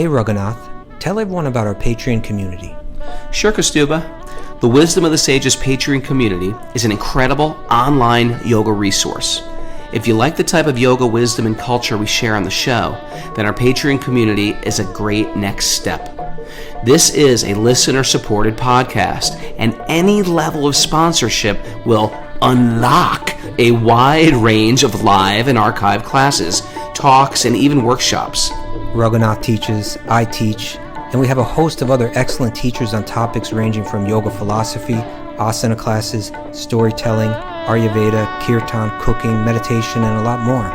Hey Raghunath, tell everyone about our Patreon community. Sure, Kastuba. The Wisdom of the Sages Patreon community is an incredible online yoga resource. If you like the type of yoga wisdom and culture we share on the show, then our Patreon community is a great next step. This is a listener-supported podcast, and any level of sponsorship will unlock a wide range of live and archived classes, talks, and even workshops. Raghunath teaches, I teach, and we have a host of other excellent teachers on topics ranging from yoga philosophy, asana classes, storytelling, Ayurveda, kirtan, cooking, meditation, and a lot more.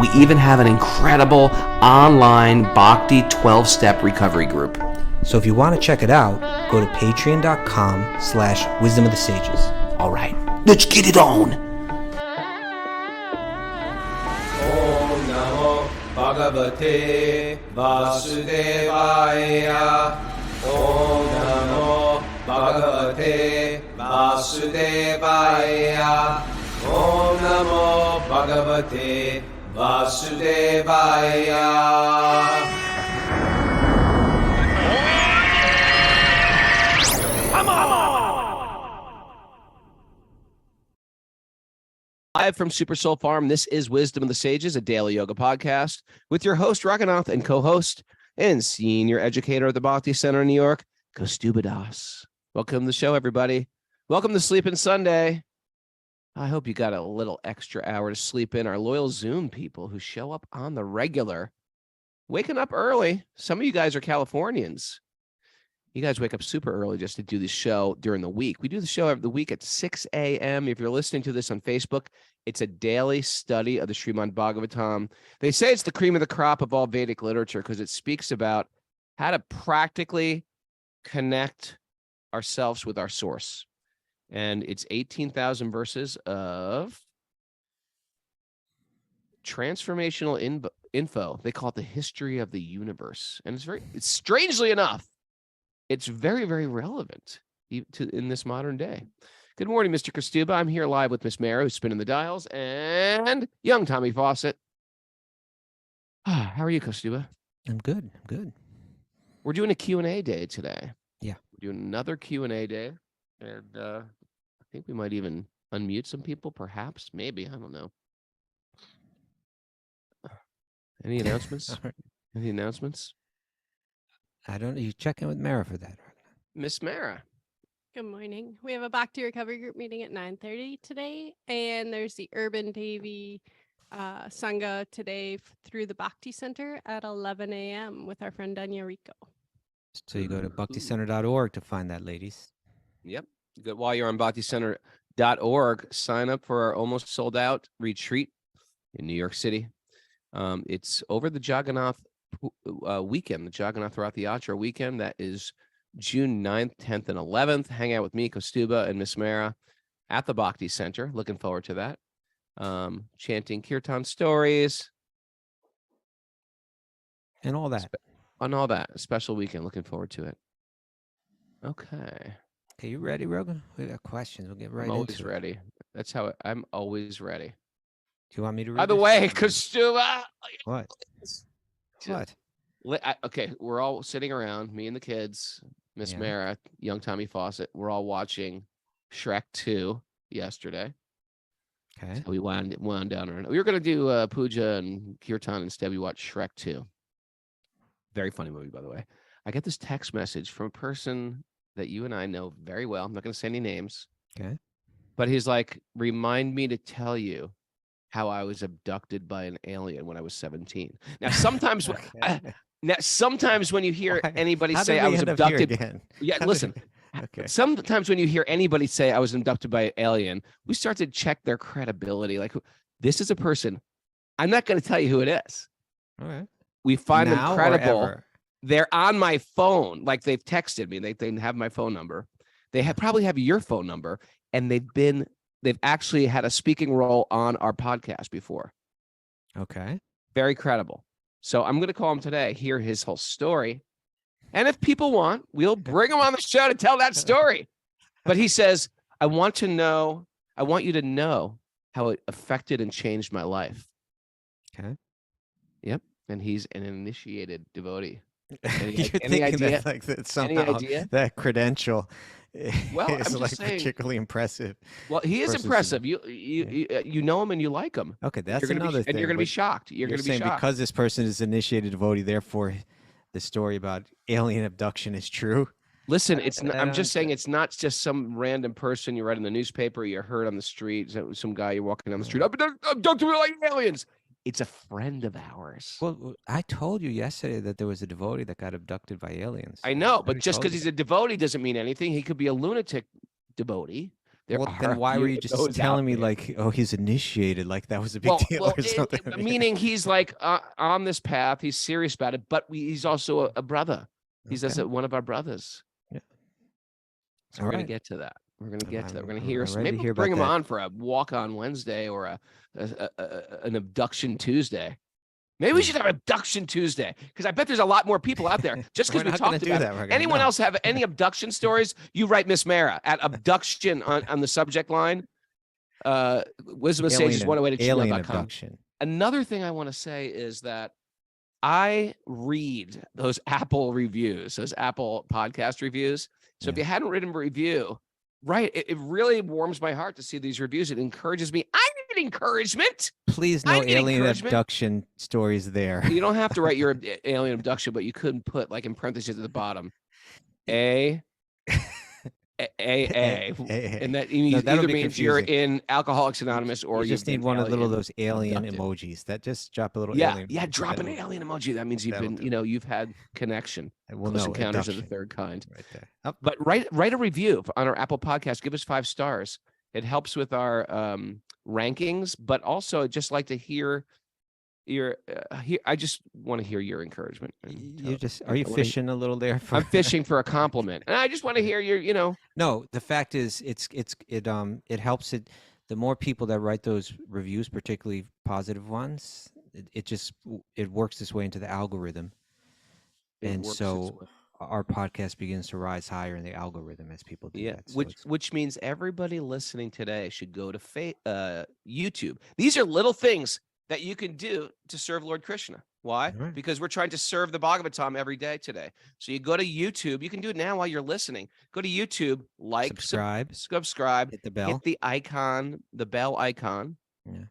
We even have an incredible online Bhakti 12-step recovery group. So if you want to check it out, go to patreon.com/wisdom of the sages. All right, let's get it on. Om Namo Bhagavate Vasudevaya. Om Namo Bhagavate Vasudevaya. Om Namo Bhagavate Vasudevaya. Live from Super Soul Farm, this is Wisdom of the Sages, a daily yoga podcast with your host, Raghunath, and co-host and senior educator at the Bhakti Center in New York, Kastuba Das. Welcome to the show, everybody. Welcome to Sleeping Sunday. I hope you got a little extra hour to sleep in. Our loyal Zoom people who show up on the regular, waking up early. Some of you guys are Californians. You guys wake up super early just to do the show during the week. We do the show every week at 6 a.m. If you're listening to this on Facebook, it's a daily study of the Srimad Bhagavatam. They say it's the cream of the crop of all Vedic literature because it speaks about how to practically connect ourselves with our source. And it's 18,000 verses of transformational info. They call it the history of the universe. And it's strangely enough, it's very, very relevant in this modern day. Good morning, Mr. Kastuba. I'm here live with Miss Mara, who's spinning the dials, and young Tommy Fawcett. How are you, Kastuba? I'm good. We're doing a Q&A day today. Yeah. We're doing another Q&A day, and I think we might even unmute some people, perhaps, maybe. I don't know. Any announcements? Any announcements? I don't know. You check in with Mara for that. Miss Mara. Good morning. We have a Bhakti Recovery Group meeting at 9:30 today, and there's the Urban Devi Sangha today through the Bhakti Center at 11 a.m. with our friend Danya Rico. So you go to bhakticenter.org to find that, ladies. Yep. Good. While you're on bhakticenter.org, sign up for our almost sold out retreat in New York City. It's over the Jagannath weekend, the Jagannath Rath Yatra weekend. That is June 9th, 10th, and 11th. Hang out with me, Kastuba, and Miss Mara at the Bhakti Center. Looking forward to that. Chanting kirtan stories. And all that. On all that. A special weekend. Looking forward to it. Okay. Okay, you ready, Rogan? We got questions. We'll get right I'm into always it. ready. That's how I'm always ready. Do you want me to read By the this? way, Kastuba. What? What? Okay, we're all sitting around, me and the kids, Miss Mara, young Tommy Fawcett. We're all watching Shrek 2 yesterday. Okay. So we wound down. We were going to do puja and kirtan. Instead, we watched Shrek 2. Very funny movie, by the way. I get this text message from a person that you and I know very well. I'm not going to say any names. Okay. But he's like, remind me to tell you how I was abducted by an alien when I was 17. Now, sometimes, sometimes when you hear anybody say I was abducted, listen. Okay. Sometimes when you hear anybody say I was abducted by an alien, we start to check their credibility. Like, this is a person. I'm not going to tell you who it is. All right. We find them credible. Ever? They're on my phone. Like, they've texted me. They have my phone number. They probably have your phone number, and they've actually had a speaking role on our podcast before. Okay. Very credible. So I'm going to call him today, hear his whole story. And if people want, we'll bring him on the show to tell that story. But he says, I want you to know how it affected and changed my life. Okay. Yep. And he's an initiated devotee. Any, You're any thinking idea? that like that somehow idea? that credential Well, I'm is just like saying. particularly impressive. Well, he is Versus- impressive. You Yeah. you know him and you like him. Okay, that's You're gonna another be, thing. and you're going to be but shocked. You're going to be saying shocked. because this person is initiated devotee, therefore the story about alien abduction is true. Listen, it's not, I I'm don't- just saying it's not just some random person you read in the newspaper, you heard on the street, some guy you're walking down the street, abducted me like aliens. It's a friend of ours. Well, I told you yesterday that there was a devotee that got abducted by aliens. I know, but already just told because you he's a devotee doesn't mean anything. He could be a lunatic devotee. There Well, are then why were you just those telling out me there. like, oh, he's initiated, like that was a big deal or something? Meaning he's like on this path, he's serious about it, but he's also a brother. He's Okay. just one of our brothers. Yeah. So we're going to get to that. We're going to get to that. We're going to I'm hear. ready to Maybe hear we'll bring about him that. on for a walk on Wednesday or an abduction Tuesday. Maybe we should have abduction Tuesday because I bet there's a lot more people out there. Just because We're we not gonna talked do about that. it. We're gonna- Anyone no. else have any abduction stories? You write Miss Mara at abduction on the subject line. Wisdom of Sages 108 at alien gmail.com. abduction. Another thing I want to say is that I read those Apple reviews, those Apple podcast reviews. So if Yeah. you hadn't written a review, right, it really warms my heart to see these reviews. It encourages me. I need encouragement. Please, I no need alien encouragement. abduction stories there. You don't have to write your alien abduction, but you could put like in parentheses at the bottom, A, and that that'll either be means you're confusing. in Alcoholics Anonymous or You just you've need been one of alien those alien abducted. emojis. That just drop a little Yeah, alien. yeah, emoji. drop an That'll- alien emoji. That means you've that'll been, do. you've had connection. We'll Close know, Encounters of the abduction. Third Kind. Right there. Up. But write a review on our Apple podcast. Give us 5 stars. It helps with our rankings, but also I'd just like to hear your. I just want to hear your encouragement. You just are you fishing a little there? I'm fishing for a compliment, and I just want to hear your. No, the fact is, it helps it. The more people that write those reviews, particularly positive ones, it works its way into the algorithm, and so our podcast begins to rise higher in the algorithm as people do that. So which means everybody listening today should go to YouTube. These are little things that you can do to serve Lord Krishna. Why? Right. Because we're trying to serve the Bhagavatam every day today. So you go to YouTube. You can do it now while you're listening. Go to YouTube, like, subscribe, hit the bell. hit the icon, the bell icon. Yeah.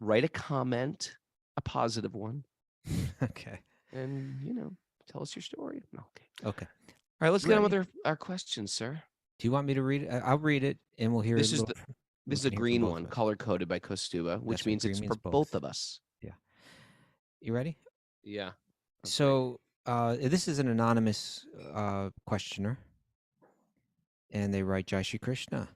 Write a comment, a positive one, Okay. and tell us your story. Okay. Okay. All right, let's get on Ready? with our questions, sir. Do you want me to read it? I'll read it, and we'll hear. This it is a little This is we a can hear from green both one, of us. color coded by Kostuba, which That's what means green it's means, for both. both of us. You ready? Yeah. So this is an anonymous questioner, and they write, Jai Shri Krishna.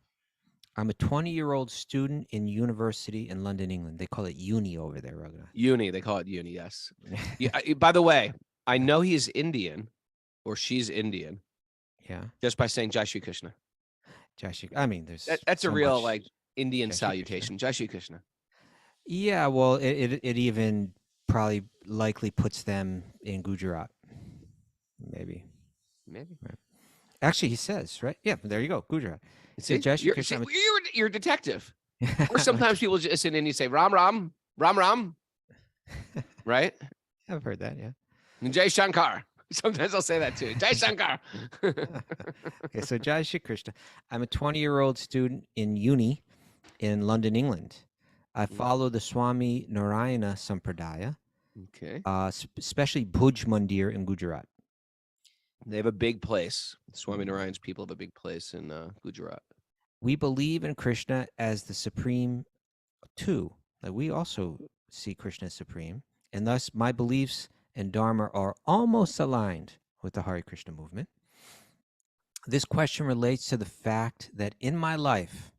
I'm a 20-year-old student in university in London, England. They call it uni over there, Raghunath. Uni, they call it uni, yes. Yeah. By the way, I know he's Indian or she's Indian Yeah. just by saying Jai Shri Krishna. Jai Shri. I mean, there's That's a so real much- like Indian Jai Shri Krishna. salutation. Jai Shri Krishna. Yeah, well, it even probably likely puts them in Gujarat. Maybe. Actually, he says, right? Yeah, there you go, Gujarat. See, Jai Shri you're, Krishna. you're a detective. Or sometimes people just in India say Ram Ram, Ram Ram, right? I've heard that, yeah. And Jai Shankar. Sometimes I'll say that too. Jai Shankar. Okay, so Jai Shri Krishna. I'm a 20-year-old student in uni in London, England. I follow the Swami Narayana Sampradaya, Okay. especially Bhuj Mandir in Gujarat. They have a big place. Swami Narayan's people have a big place in Gujarat. We believe in Krishna as the supreme too. Like we also see Krishna as supreme, and thus my beliefs and dharma are almost aligned with the Hare Krishna movement. This question relates to the fact that in my life,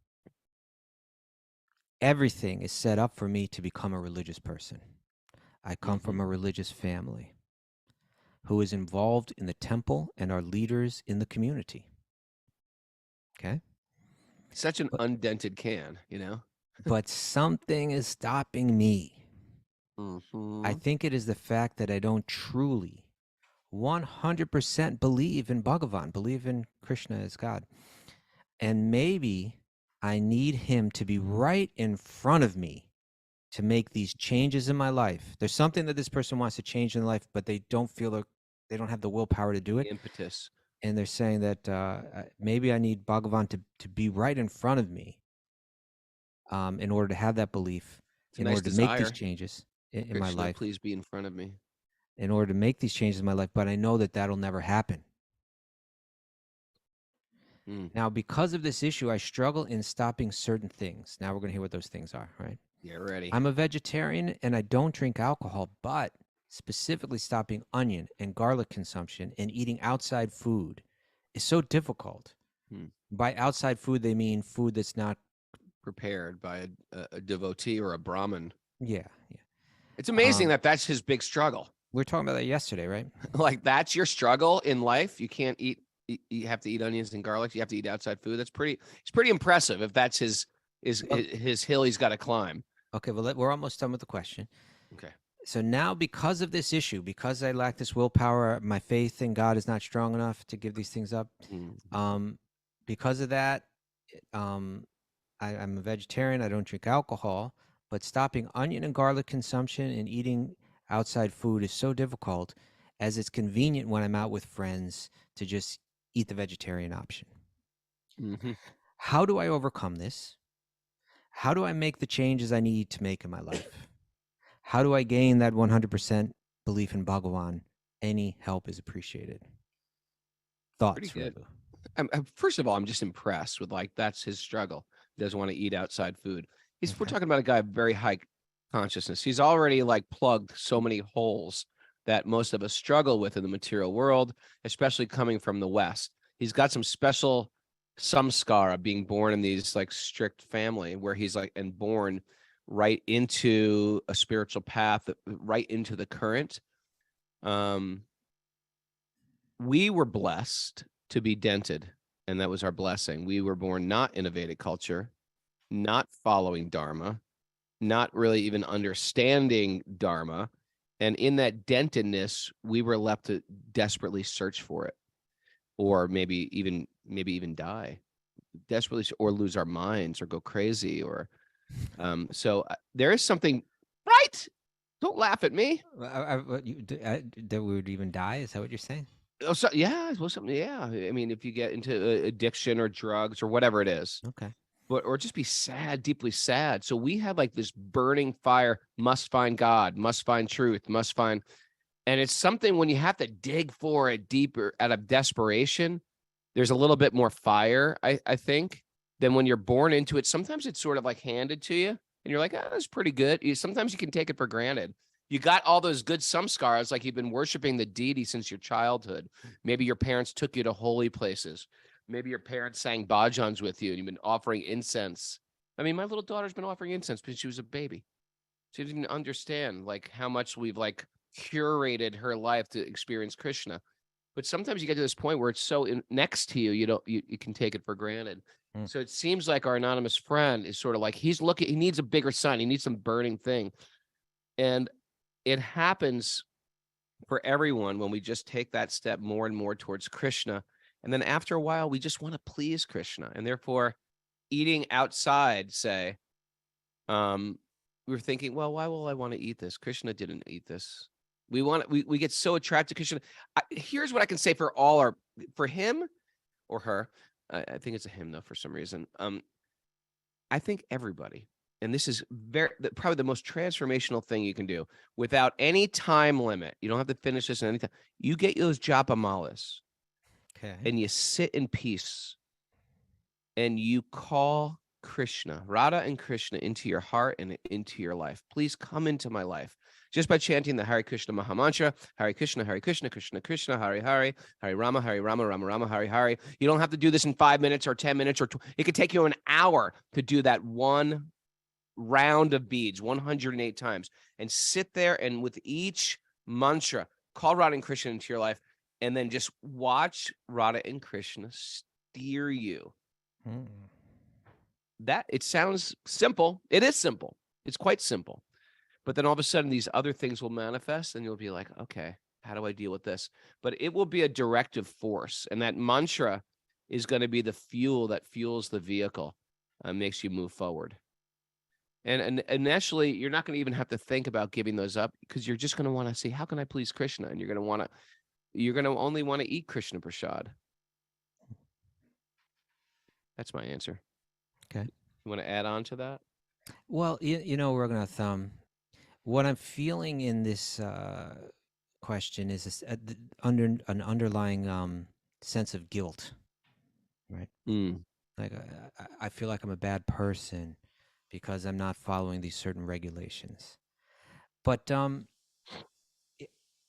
everything is set up for me to become a religious person. I come from a religious family who is involved in the temple and are leaders in the community. Okay? Such an undented can, But something is stopping me. Mm-hmm. I think it is the fact that I don't truly 100% believe in Bhagavan, believe in Krishna as God. And maybe I need him to be right in front of me to make these changes in my life. There's something that this person wants to change in life, but they don't feel they don't have the willpower to do it. Impetus. And they're saying that maybe I need Bhagavan to be right in front of me in order to have that belief, It's a in nice order to make these desire. changes in my Krishna, life, please be in front of me. in order to make these changes in my life. But I know that that'll never happen. Mm. Now, because of this issue, I struggle in stopping certain things. Now we're going to hear what those things are, right? Get ready. I'm a vegetarian and I don't drink alcohol, but specifically stopping onion and garlic consumption and eating outside food is so difficult. By outside food, they mean food that's not prepared by a devotee or a Brahmin. Yeah. It's amazing that that's his big struggle. We were talking about that yesterday, right? Like, that's your struggle in life. You can't eat. You have to eat onions and garlic. You have to eat outside food. It's pretty impressive if that's his hill he's got to climb. Okay, well, we're almost done with the question. Okay. So now, because of this issue, because I lack this willpower, my faith in God is not strong enough to give these things up. Because of that, I'm a vegetarian. I don't drink alcohol, but stopping onion and garlic consumption and eating outside food is so difficult, as it's convenient when I'm out with friends to just eat the vegetarian option. How do I overcome this? How do I make the changes I need to make in my life? How do I gain that 100% belief in Bhagavan? Any help is appreciated. Thoughts? Pretty good. First of all, I'm just impressed with, like, that's his struggle. He doesn't want to eat outside food. We're talking about a guy of very high consciousness. He's already, like, plugged so many holes that most of us struggle with in the material world, especially coming from the West. He's got some special samskara, being born in these, like, strict family where he's like, and born right into a spiritual path, right into the current. We were blessed to be dented, and that was our blessing. We were born not in a Vedic culture, not following Dharma, not really even understanding Dharma. And in that dentedness, we were left to desperately search for it, or maybe even die desperately, or lose our minds, or go crazy, or so there is something, right? Don't laugh at me. That we would even die? Is that what you're saying? Oh, so, yeah, well, something. Yeah, I mean, if you get into addiction or drugs or whatever it is, okay, or just be sad, deeply sad. So we have, like, this burning fire. Must find God. Must find truth. Must find, and it's something when you have to dig for it deeper out of desperation. There's a little bit more fire, I think, than when you're born into it. Sometimes it's sort of like handed to you, and you're like, oh, that's pretty good. Sometimes you can take it for granted. You got all those good samskaras, like you've been worshiping the deity since your childhood. Maybe your parents took you to holy places. Maybe your parents sang bhajans with you, and you've been offering incense. I mean, my little daughter's been offering incense because she was a baby. She didn't understand, like, how much we've, like, curated her life to experience Krishna. But sometimes you get to this point where it's so next to you, you can take it for granted. So it seems like our anonymous friend is sort of like, he needs a bigger sun. He needs some burning thing. And it happens for everyone when we just take that step more and more towards Krishna. And then after a while, we just want to please Krishna. And therefore, eating outside, say, we're thinking, well, why will I want to eat this? Krishna didn't eat this. We get so attracted to Krishna. Here's what I can say for him or her. I think it's a him, though, for some reason. I think everybody, and this is probably the most transformational thing you can do, without any time limit. You don't have to finish this in any time. You get those japa malas, okay, and you sit in peace, and you call Krishna, Radha and Krishna, into your heart and into your life. Please come into my life. Just by chanting the Hare Krishna Mahamantra, Hare Krishna, Krishna Krishna, Hare Hare, Hare Rama, Rama Rama, Hare Hare. You don't have to do this in 5 minutes or 10 minutes, or it could take you an hour to do that one round of beads 108 times, and sit there, and with each mantra, call Radha and Krishna into your life, and then just watch Radha and Krishna steer you. That, it sounds simple. It is simple. It's quite simple. But then all of a sudden, these other things will manifest, and you'll be like, okay, how do I deal with this? But it will be a directive force. And that mantra is going to be the fuel that fuels the vehicle and makes you move forward. And initially, you're not going to even have to think about giving those up, because you're just going to want to see, how can I please Krishna? And you're going to want to, you're going to only want to eat Krishna Prasad. That's my answer. Okay. You want to add on to that? Well, Raghunath, what I'm feeling in this question is under an underlying sense of guilt, right? Like I feel like I'm a bad person because I'm not following these certain regulations. But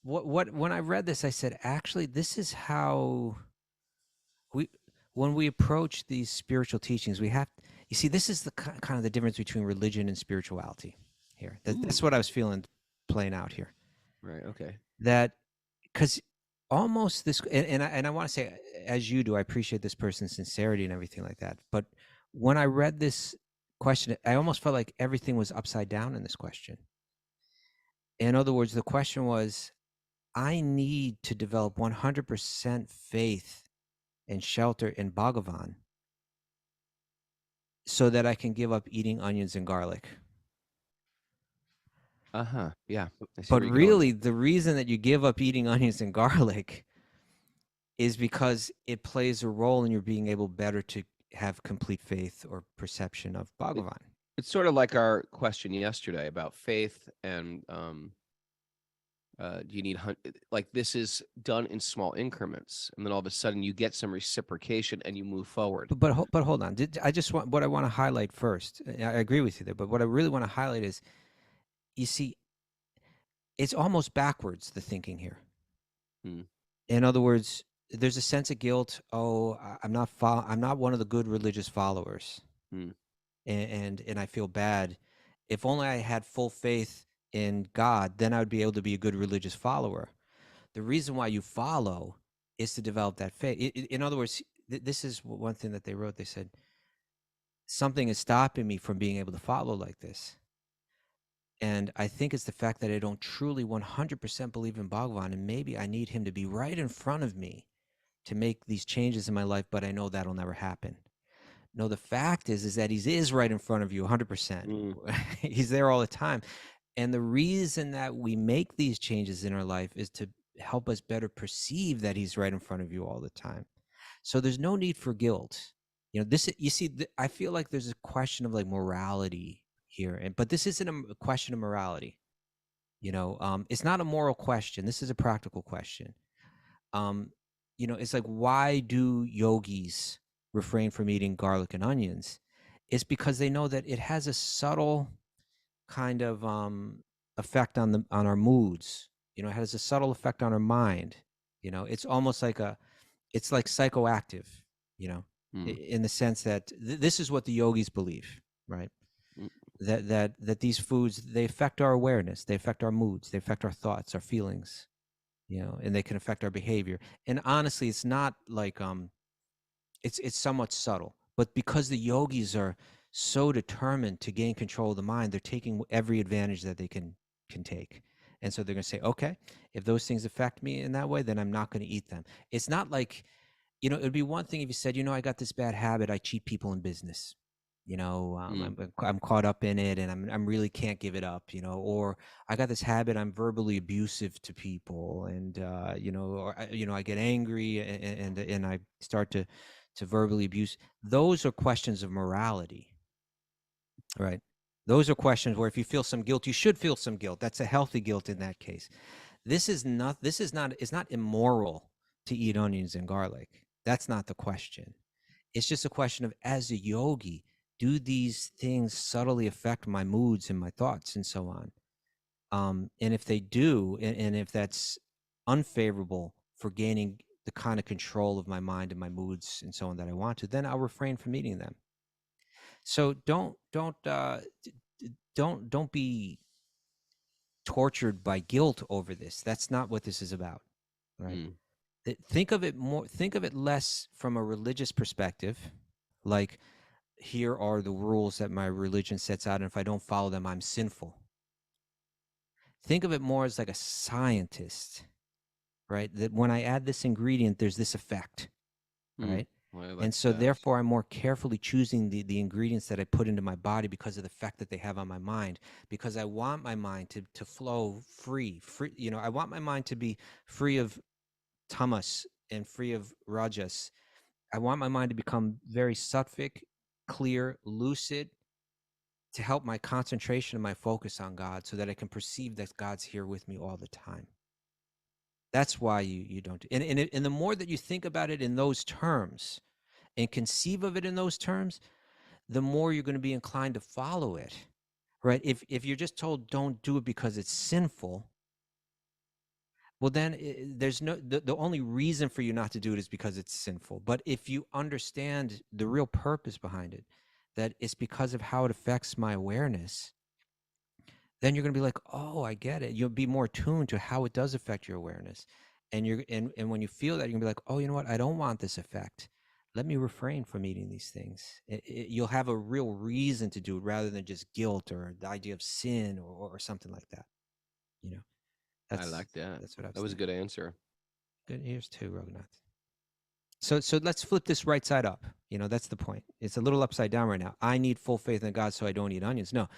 when I read this, I said, actually, this is how when we approach these spiritual teachings, we have. You see, this is the kind of the difference between religion and spirituality. Here, that's what I was feeling playing out here. Right. Okay. That because almost this, and I want to say, as you do, I appreciate this person's sincerity and everything like that. But when I read this question, I almost felt like everything was upside down in this question. In other words, the question was, I need to develop 100% faith and shelter in Bhagavan so that I can give up eating onions and garlic. Yeah. But really, the reason that you give up eating onions and garlic is because it plays a role in your being able better to have complete faith or perception of Bhagavan. It's sort of like our question yesterday about faith and you need like this is done in small increments, and then all of a sudden you get some reciprocation and you move forward. But hold on. I just want what I want to highlight first. I agree with you there, but what I really want to highlight is, you see, it's almost backwards, the thinking here. In other words, there's a sense of guilt. Oh, I'm not one of the good religious followers, and I feel bad. If only I had full faith in God, then I would be able to be a good religious follower. The reason why you follow is to develop that faith. In other words, this is one thing that they wrote. They said, something is stopping me from being able to follow like this. And I think it's the fact that I don't truly 100% believe in Bhagavan, and maybe I need him to be right in front of me to make these changes in my life, but I know that'll never happen. No, the fact is that he is right in front of you 100%. He's there all the time. And the reason that we make these changes in our life is to help us better perceive that he's right in front of you all the time. So there's no need for guilt. You see, I feel like there's a question of like morality here, but this isn't a question of morality. It's not a moral question. This is a practical question. It's like, why do yogis refrain from eating garlic and onions? It's because they know that it has a subtle kind of effect on our moods. It has a subtle effect on our mind. It's almost like it's like psychoactive, in the sense that this is what the yogis believe, right? That these foods, they affect our awareness, they affect our moods, they affect our thoughts, our feelings, and they can affect our behavior. And honestly, it's not like it's somewhat subtle, but because the yogis are so determined to gain control of the mind, they're taking every advantage that they can take. And so they're going to say, okay, if those things affect me in that way, then I'm not going to eat them. It's not like, it would be one thing if you said, I got this bad habit, I cheat people in business. I'm caught up in it, and I'm really can't give it up. Or I got this habit, I'm verbally abusive to people, and I get angry and I start to verbally abuse. Those are questions of morality, right? Those are questions where if you feel some guilt, you should feel some guilt. That's a healthy guilt in that case. It's not immoral to eat onions and garlic. That's not the question. It's just a question of, as a yogi, do these things subtly affect my moods and my thoughts and so on? And if they do, and if that's unfavorable for gaining the kind of control of my mind and my moods and so on that I want to, then I'll refrain from eating them. So don't be tortured by guilt over this. That's not what this is about, right? Think of it less from a religious perspective, like, here are the rules that my religion sets out, and if I don't follow them, I'm sinful. Think of it more as like a scientist, right? That when I add this ingredient, there's this effect, right? And so therefore, I'm more carefully choosing the ingredients that I put into my body because of the effect that they have on my mind, because I want my mind to flow free. I want my mind to be free of tamas and free of rajas. I want my mind to become very sattvic, clear, lucid, to help my concentration and my focus on God, so that I can perceive that God's here with me all the time. That's why you don't. And the more that you think about it in those terms and conceive of it in those terms, the more you're going to be inclined to follow it, right? If you're just told don't do it because it's sinful, well, then there's the only reason for you not to do it is because it's sinful. But if you understand the real purpose behind it, that it's because of how it affects my awareness, then you're going to be like, oh, I get it. You'll be more tuned to how it does affect your awareness. And when you feel that, you're going to be like, oh, you know what? I don't want this effect. Let me refrain from eating these things. You'll have a real reason to do it rather than just guilt or the idea of sin or something like that. You know, I like that. That's what I was That was a thinking. good answer. Good ears too, Raghunath. So let's flip this right side up. You know, that's the point. It's a little upside down right now. I need full faith in God, so I don't eat onions. No,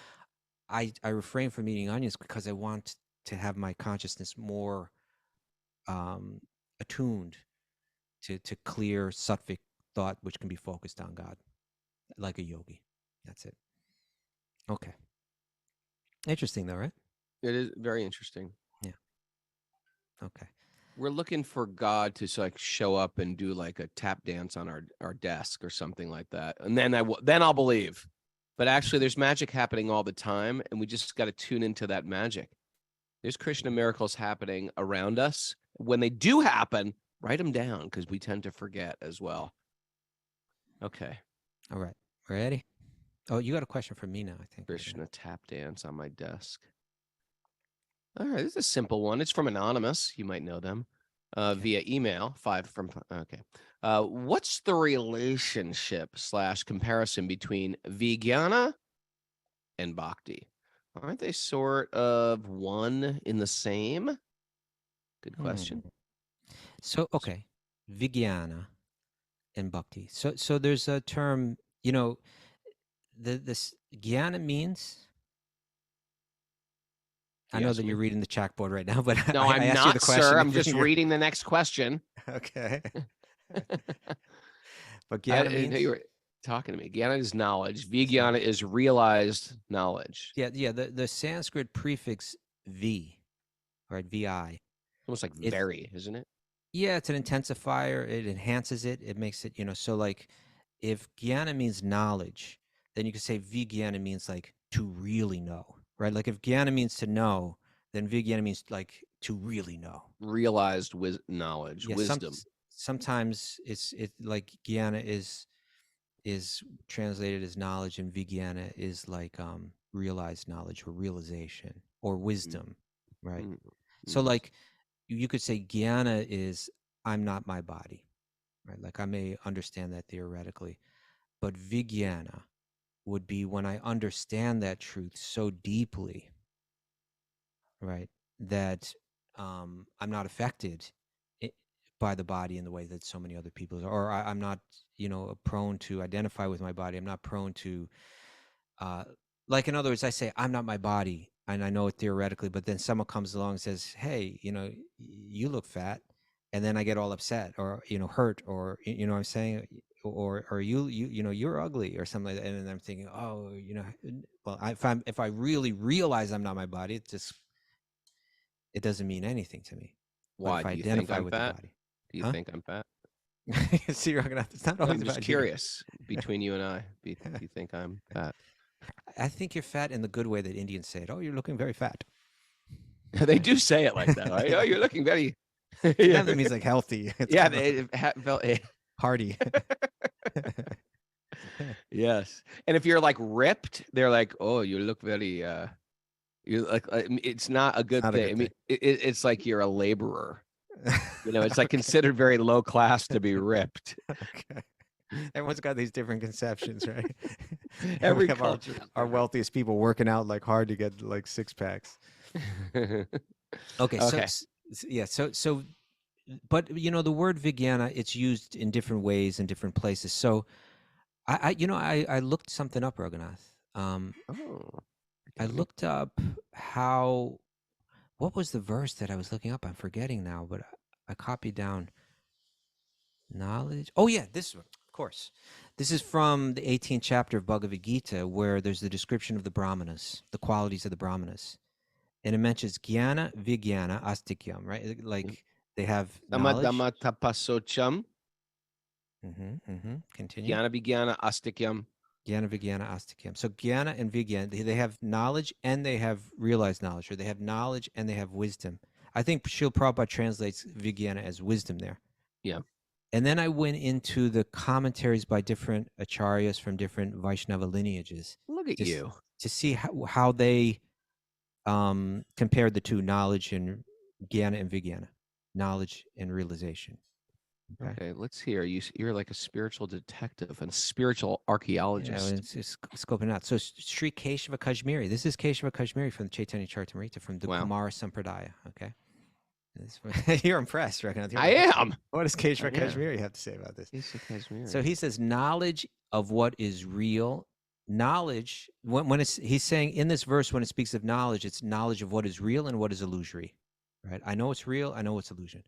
I refrain from eating onions because I want to have my consciousness more attuned to clear sattvic thought, which can be focused on God, like a yogi. That's it. Okay. Interesting, though, right? It is very interesting. Yeah. Okay. We're looking for God to like show up and do like a tap dance on our desk or something like that, and then I'll believe. But actually, there's magic happening all the time, and we just got to tune into that magic. There's Krishna miracles happening around us. When they do happen, write them down because we tend to forget as well. Okay. All right. Ready? Oh, you got a question for me now, I think. Krishna tap dance on my desk. All right, this is a simple one. It's from Anonymous. You might know them via email. 5 from okay. What's the relationship / comparison between vijnana and bhakti? Aren't they sort of one in the same? Good question. So, okay, vijnana and bhakti. So there's a term, you know, this gnana means. I know that you're reading the chalkboard right now, but no, I I'm asked not, you the question. sir. I'm just reading the next question. Okay. But gnana means. You were talking to me. Gnana is knowledge. Vijnana is realized knowledge. Yeah. The Sanskrit prefix v, right? Vi. Almost like very, isn't it? Yeah, it's an intensifier. It enhances it. It makes it, so like if gnana means knowledge, then you could say vijnana means like to really know, right? Like if gnana means to know, then vijnana means like to really know. Realized knowledge, wisdom. Sometimes it's like gnana is translated as knowledge, and vijnana is like realized knowledge or realization or wisdom, right? So like you could say gnana is I'm not my body, right? Like I may understand that theoretically, but vijnana would be when I understand that truth so deeply, right, that I'm not affected by the body in the way that so many other people are, or I'm not, prone to identify with my body. I'm not prone to, like, in other words, I say, I'm not my body, and I know it theoretically, but then someone comes along and says, hey, you look fat, and then I get all upset or, hurt, or, what I'm saying, or you're ugly or something like that. And then I'm thinking, oh, well, if I really realize I'm not my body, it doesn't mean anything to me. Why? But if I Do you identify think I'm with fat? the body. Do you think I'm fat? See, it's not always I'm just about curious between you and I. Do you think I'm fat? I think you're fat in the good way that Indians say it. Oh, you're looking very fat. They do say it like that. Right? Oh, you're looking very. Yeah, that means like healthy. It's yeah, hearty. Yes, and if you're like ripped, they're like, oh, you look very. You're like, it's not a good thing. I mean, it's like you're a laborer. It's like considered very low class to be ripped. Okay. Everyone's got these different conceptions, right? Every we have our wealthiest people working out like hard to get like 6-packs. Okay. So, but the word vijnana, it's used in different ways in different places. So, I looked something up, Raghunath. I looked up what was the verse that I was looking up? I'm forgetting now, but I copied down knowledge. Oh yeah, this one, of course. This is from the 18th chapter of Bhagavad Gita, where there's the description of the Brahmanas, the qualities of the Brahmanas. And it mentions gnana, vijnana, astikyam, right? Like they have Dhamma knowledge. dhamma tapasocham, Continue. jnana vijnana astikyam. Gnana, vijnana, astikyam. So gnana and vijnana, they have knowledge and they have realized knowledge, or they have knowledge and they have wisdom. I think Srila Prabhupada translates vijnana as wisdom there. Yeah. And then I went into the commentaries by different acharyas from different Vaishnava lineages. Look at you. To see how they compared the two, knowledge and gnana and vijnana, knowledge and realization. Okay, let's hear. You're like a spiritual detective and a spiritual archaeologist. It's scoping out. So Sri Keshava Kashmiri. This is Keshava Kashmiri from the Chaitanya Charitamrita from the Kumara Sampradaya. Okay. You're impressed, right? I am. What does Keshava Kashmiri have to say about this? So he says knowledge of what is real. Knowledge, when he's saying in this verse, when it speaks of knowledge, it's knowledge of what is real and what is illusory, right? I know it's real. I know it's illusion.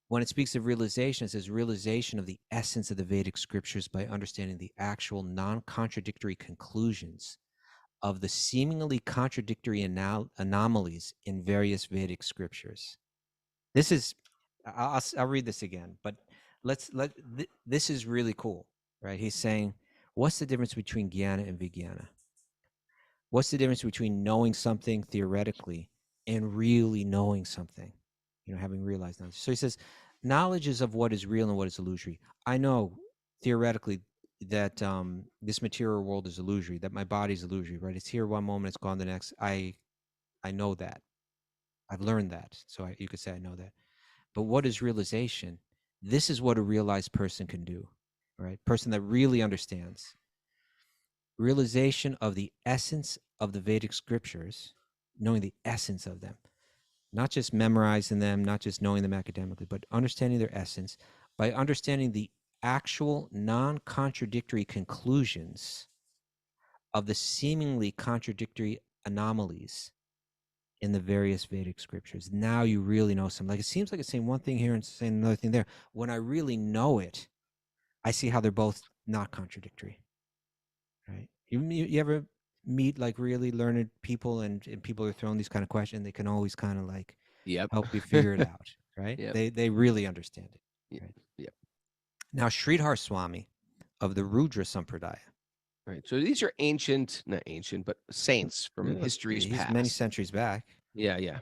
When it speaks of realization, it says realization of the essence of the Vedic scriptures by understanding the actual non-contradictory conclusions of the seemingly contradictory anomalies in various Vedic scriptures. This is, I'll read this again, but this is really cool, right? He's saying, what's the difference between gnana and vijnana? What's the difference between knowing something theoretically and really knowing something? Having realized knowledge. So he says, knowledge is of what is real and what is illusory. I know theoretically that this material world is illusory, that my body is illusory, right? It's here one moment, it's gone the next. I know that. I've learned that. So you could say I know that. But what is realization? This is what a realized person can do, right? Person that really understands. Realization of the essence of the Vedic scriptures, knowing the essence of them. Not just memorizing them, not just knowing them academically, but understanding their essence by understanding the actual non-contradictory conclusions of the seemingly contradictory anomalies in the various Vedic scriptures. Now you really know something. Like it seems like it's saying one thing here and saying another thing there. When I really know it, I see how they're both not contradictory. Right? You ever meet like really learned people and people are throwing these kind of questions, they can always kind of like help you figure it out, right? They really understand it. Right? Yep. Now Sridhar Swami of the Rudra Sampradaya. Right. So these are not ancient, but saints from history's past. Many centuries back. Yeah, yeah.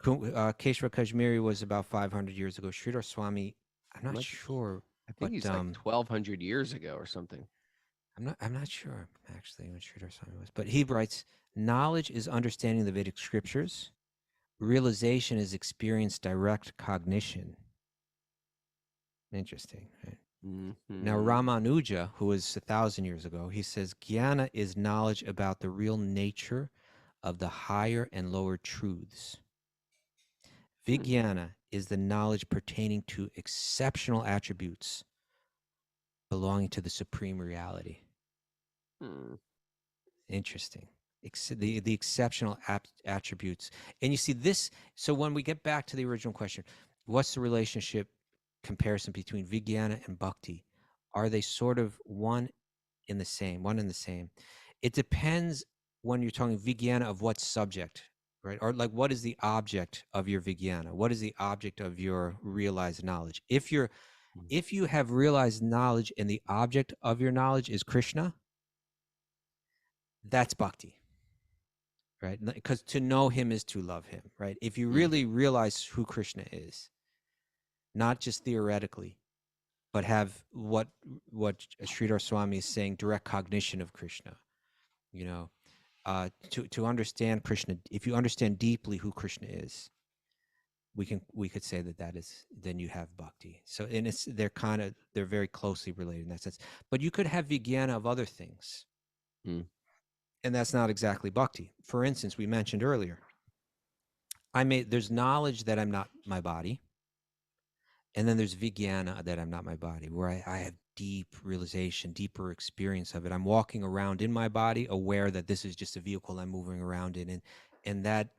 Keshava Kashmiri was about 500 years ago. Sridhar Swami, I'm not sure. I think he's like 1,200 years ago or something. I'm not sure actually when Sridhar Swami was, but he writes, knowledge is understanding the Vedic scriptures. Realization is experience direct cognition. Interesting, right? Mm-hmm. Now Ramanuja, who was 1,000 years ago, he says gnana is knowledge about the real nature of the higher and lower truths. Vijnana is the knowledge pertaining to exceptional attributes belonging to the supreme reality. Interesting. The exceptional attributes. And you see this, so when we get back to the original question, what's the relationship comparison between vijnana and bhakti? Are they sort of one and the same? It depends when you're talking vijnana of what subject, right? Or like what is the object of your vijnana? What is the object of your realized knowledge? If you have realized knowledge and the object of your knowledge is Krishna, that's bhakti, right? Because to know him is to love him, right? If you really realize who Krishna is, not just theoretically, but have what Sridhar Swami is saying, direct cognition of Krishna, to understand Krishna. If you understand deeply who Krishna is, we could say that is, then you have bhakti. So, and they're very closely related in that sense. But you could have vijnana of other things. And that's not exactly bhakti. For instance, we mentioned earlier, there's knowledge that I'm not my body. And then there's vijnana that I'm not my body, where I have deep realization, deeper experience of it. I'm walking around in my body, aware that this is just a vehicle I'm moving around in. And that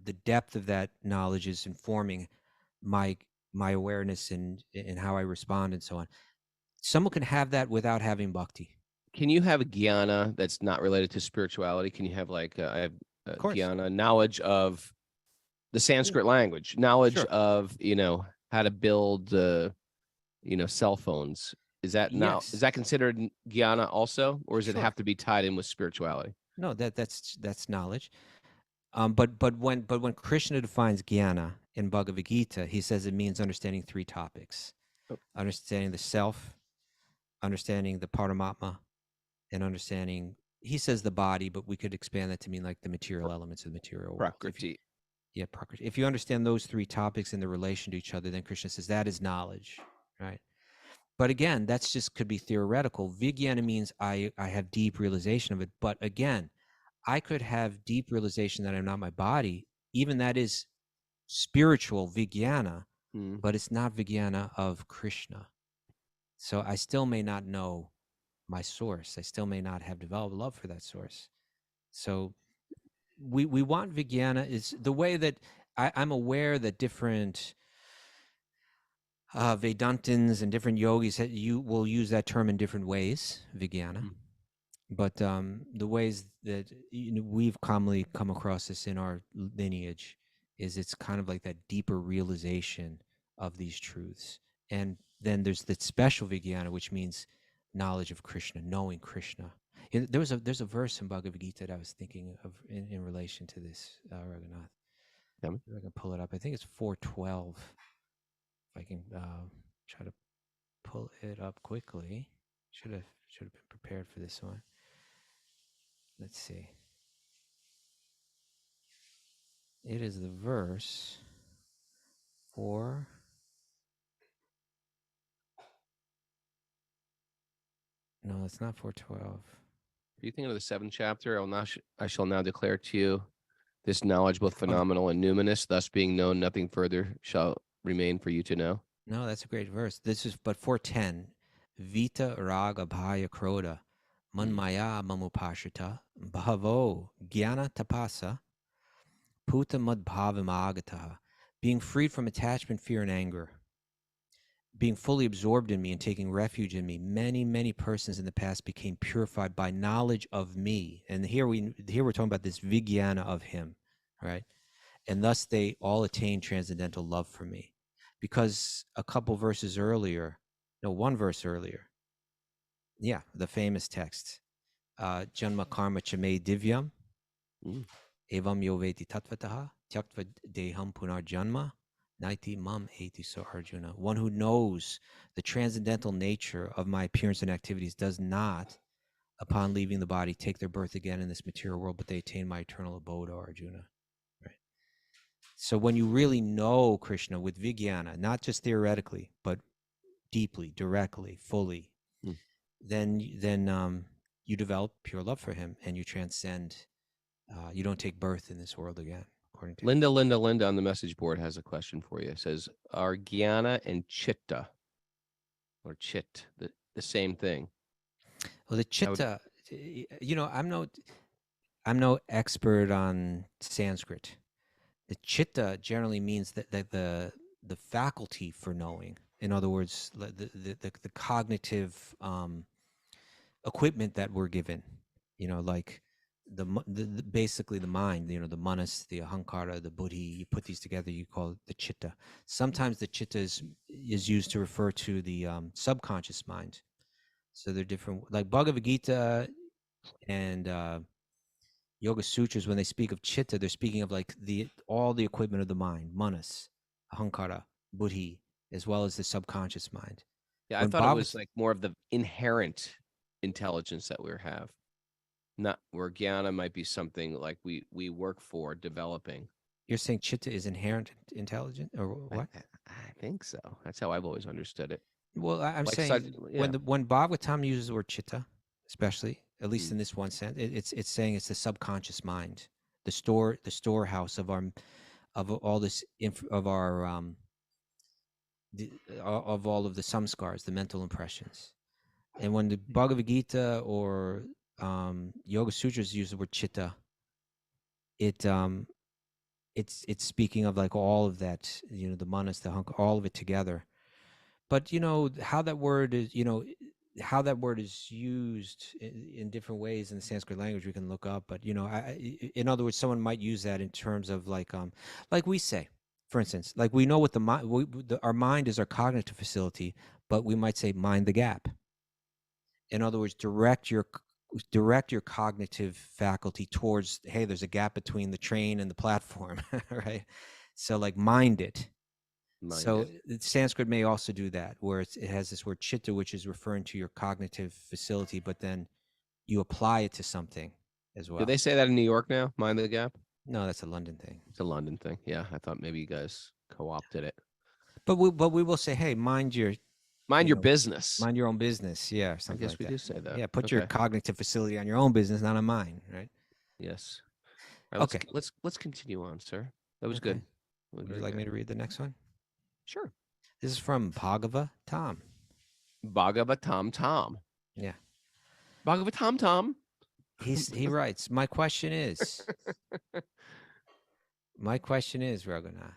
the depth of that knowledge is informing my awareness and how I respond and so on. Someone can have that without having bhakti. Can you have a gnana that's not related to spirituality? Can you have like I have Of course. gnana, knowledge of the Sanskrit language, knowledge Sure. of how to build cell phones? Is that now Yes. is that considered gnana also, or does it Sure. have to be tied in with spirituality? No, that's knowledge. But when Krishna defines gnana in Bhagavad Gita, he says it means understanding three topics: Oh. understanding the self, understanding the Paramatma, and understanding. He says the body, but we could expand that to mean like the material elements of the material world. Prakriti. Yeah, Prakriti. If you understand those three topics in the relation to each other, then Krishna says that is knowledge, right? But again, that's just could be theoretical. Vijnana means I have deep realization of it. But again, I could have deep realization that I'm not my body. Even that is spiritual vijnana, but it's not vijnana of Krishna. So I still may not know my source. I still may not have developed love for that source. So we want vijnana is the way that I'm aware that different Vedantins and different yogis you will use that term in different ways, vijnana. But the ways that we've commonly come across this in our lineage is it's kind of like that deeper realization of these truths. And then there's the special vijnana, which means knowledge of Krishna, knowing Krishna. There's a verse in Bhagavad Gita that I was thinking of in relation to this, Raghunath. Tell me. If I can pull it up. I think it's 4:12. If I can try to pull it up quickly. Should have been prepared for this one. Let's see. It is the verse for no, it's not 4:12. Are you thinking of the 7th chapter? I shall now declare to you this knowledge, both phenomenal and numinous, thus being known, nothing further shall remain for you to know. No, that's a great verse. This is but 4:10. Vita raga bhaya kroda manmaya mamupashita bhavo jnana tapasa puta madbhavam agata. Being freed from attachment, fear, and anger. Being fully absorbed in me and taking refuge in me, many, many persons in the past became purified by knowledge of me. And here we're talking about this vijnana of him, right? And thus they all attain transcendental love for me. Because a couple verses earlier, no, one verse earlier, yeah, the famous text, Janma karma chame divyam, evam yoveti tatvataha, tyaktva deham punar janma, naiti mam eti so Arjuna. One who knows the transcendental nature of my appearance and activities does not, upon leaving the body, take their birth again in this material world, but they attain my eternal abode, O Arjuna. Right. So when you really know Krishna with vijnana, not just theoretically, but deeply, directly, fully, then you develop pure love for him and you transcend. You don't take birth in this world again. According to Linda on the message board has a question for you. It says, are gnana and chitta or chit the same thing? Well, the chitta, I'm no expert on Sanskrit. The chitta generally means that the faculty for knowing. In other words, the cognitive equipment that we're given. Like basically the mind. The manas, the ahankara, the buddhi. You put these together, you call it the chitta. Sometimes the chitta is used to refer to the subconscious mind. So they're different. Like Bhagavad Gita and Yoga Sutras, when they speak of chitta, they're speaking of like all the equipment of the mind, manas, ahankara, buddhi, as well as the subconscious mind. Yeah, I thought it was like more of the inherent intelligence that we have. Not where gnana might be something like we work for developing. You're saying chitta is inherent intelligent, or what? I think so. That's how I've always understood it. Well, I'm like saying when Bhagavatam uses the word chitta, especially at least in this one sense, it's saying it's the subconscious mind, the storehouse of all this of our of all of the samskars, the mental impressions. And when the Bhagavad Gita or Yoga Sutras use the word chitta, it it's speaking of like all of that, the manas, the hunk, all of it together. But how that word is, how that word is used in different ways in the Sanskrit language, we can look up. But in other words, someone might use that in terms of like we say, for instance, like we know what the mind, our mind is our cognitive facility, but we might say mind the gap. In other words, direct your cognitive faculty towards, hey, there's a gap between the train and the platform, right? So like mind it. So Sanskrit may also do that, where it has this word chitta, which is referring to your cognitive facility, but then you apply it to something as well. Do they say that in New York now? Mind the gap? No, that's a London thing. It's a London thing. Yeah, I thought maybe you guys co-opted it. But we will say, hey, mind your business. Mind your own business. Yeah, or something I guess like we that. do say that. Yeah, put your cognitive facility on your own business, not on mine, right? Yes. All right, okay. Let's continue on, sir. That was Okay. good. Would you like me to read the next one? Sure. This is from Bhagavatam. Bhagavatam. Yeah. Bhagavatam. He writes, my question is, Raghunath.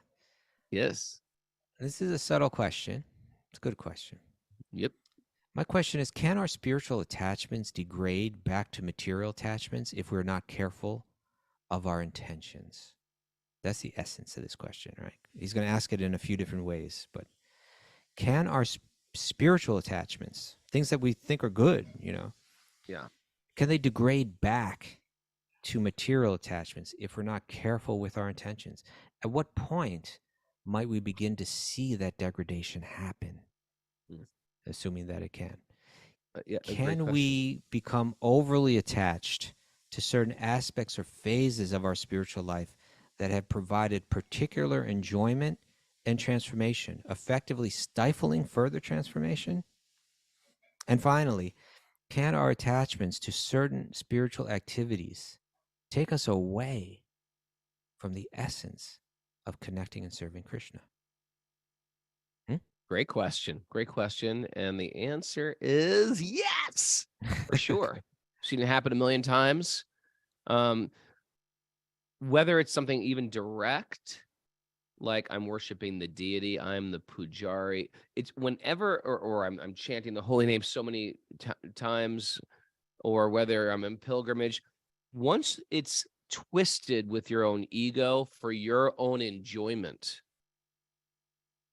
Yes. This is a subtle question. It's a good question. Yep. My question is, can our spiritual attachments degrade back to material attachments if we're not careful of our intentions? That's the essence of this question, right? He's going to ask it in a few different ways, but can our spiritual attachments, things that we think are good, yeah, can they degrade back to material attachments if we're not careful with our intentions? At what point might we begin to see that degradation happen? Assuming that it can. Can we become overly attached to certain aspects or phases of our spiritual life that have provided particular enjoyment and transformation, effectively stifling further transformation? And finally, can our attachments to certain spiritual activities take us away from the essence of connecting and serving Krishna? Great question. And the answer is yes, for sure. Seen it happen a million times. Whether it's something even direct, like I'm worshiping the deity, I'm the pujari. It's whenever, or I'm chanting the holy name so many times, or whether I'm in pilgrimage, once it's twisted with your own ego for your own enjoyment,